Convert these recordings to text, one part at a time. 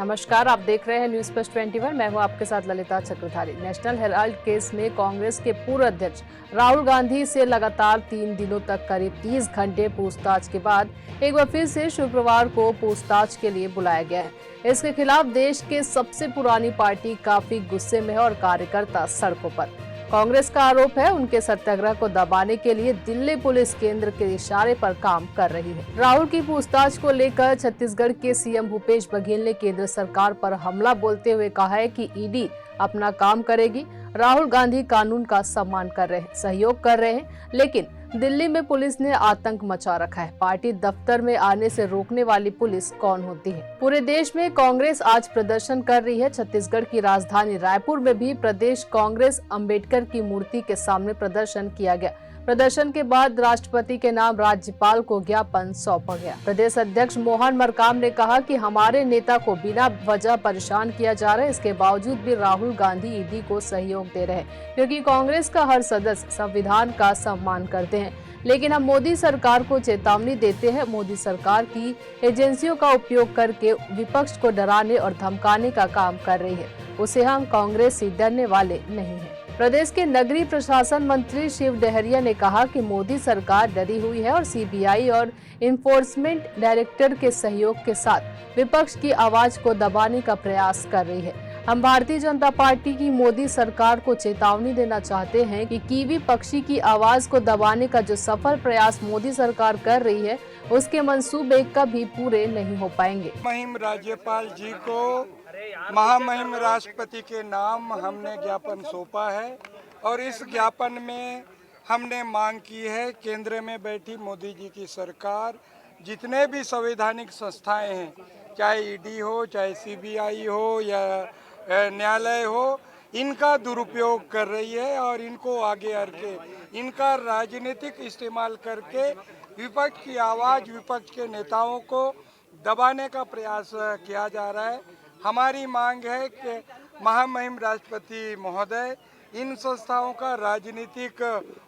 नमस्कार, आप देख रहे हैं न्यूज प्लस 21। मैं हूं आपके साथ ललिता चक्रधारी। नेशनल हेराल्ड केस में कांग्रेस के पूर्व अध्यक्ष राहुल गांधी से लगातार 3 दिनों तक करीब 30 घंटे पूछताछ के बाद एक बार फिर से शुक्रवार को पूछताछ के लिए बुलाया गया है। इसके खिलाफ देश के सबसे पुरानी पार्टी काफी गुस्से में है और कार्यकर्ता सड़कों पर। कांग्रेस का आरोप है उनके सत्याग्रह को दबाने के लिए दिल्ली पुलिस केंद्र के इशारे पर काम कर रही है। राहुल की पूछताछ को लेकर छत्तीसगढ़ के सीएम भूपेश बघेल ने केंद्र सरकार पर हमला बोलते हुए कहा है कि ईडी अपना काम करेगी। राहुल गांधी कानून का सम्मान कर रहे हैं, सहयोग कर रहे हैं, लेकिन दिल्ली में पुलिस ने आतंक मचा रखा है। पार्टी दफ्तर में आने से रोकने वाली पुलिस कौन होती है? पूरे देश में कांग्रेस आज प्रदर्शन कर रही है। छत्तीसगढ़ की राजधानी रायपुर में भी प्रदेश कांग्रेस अंबेडकर की मूर्ति के सामने प्रदर्शन किया गया। प्रदर्शन के बाद राष्ट्रपति के नाम राज्यपाल को ज्ञापन सौंपा गया। प्रदेश अध्यक्ष मोहन मरकाम ने कहा कि हमारे नेता को बिना वजह परेशान किया जा रहा है, इसके बावजूद भी राहुल गांधी ईडी को सहयोग दे रहे हैं, क्योंकि कांग्रेस का हर सदस्य संविधान का सम्मान करते हैं। लेकिन हम मोदी सरकार को चेतावनी देते हैं, मोदी सरकार की एजेंसियों का उपयोग करके विपक्ष को डराने और धमकाने का काम कर रही है। उसे हम कांग्रेस से डरने वाले नहीं है। प्रदेश के नगरीय प्रशासन मंत्री शिव डहरिया ने कहा कि मोदी सरकार डरी हुई है और सीबीआई और इन्फोर्समेंट डायरेक्टर के सहयोग के साथ विपक्ष की आवाज को दबाने का प्रयास कर रही है। हम भारतीय जनता पार्टी की मोदी सरकार को चेतावनी देना चाहते हैं कि कीवी पक्षी की आवाज को दबाने का जो सफल प्रयास मोदी सरकार कर रही है, उसके मंसूबे कभी पूरे नहीं हो पाएंगे। महिम राज्यपाल जी को महामहिम राष्ट्रपति के नाम हमने ज्ञापन सौंपा है और इस ज्ञापन में हमने मांग की है केंद्र में बैठी मोदी जी की सरकार जितने भी संवैधानिक संस्थाएं हैं, चाहे ईडी हो, चाहे सीबीआई हो या न्यायालय हो, इनका दुरुपयोग कर रही है और इनको आगे करके इनका राजनीतिक इस्तेमाल करके विपक्ष की आवाज़, विपक्ष के नेताओं को दबाने का प्रयास किया जा रहा है। हमारी मांग है कि महामहिम राष्ट्रपति महोदय इन संस्थाओं का राजनीतिक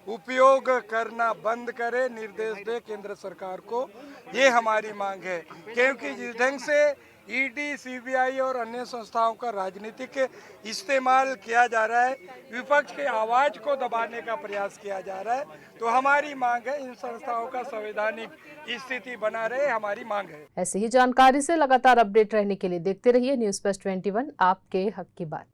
उपयोग करना बंद करे, निर्देश दे केंद्र सरकार को। ये हमारी मांग है, क्योंकि जिस ढंग से ईडी, सीबीआई और अन्य संस्थाओं का राजनीतिक इस्तेमाल किया जा रहा है, विपक्ष की आवाज़ को दबाने का प्रयास किया जा रहा है, तो हमारी मांग है इन संस्थाओं का संवैधानिक स्थिति बना रहे, हमारी मांग है। ऐसी ही जानकारी से लगातार अपडेट रहने के लिए देखते रहिए न्यूज प्लस 21, आपके हक की बात।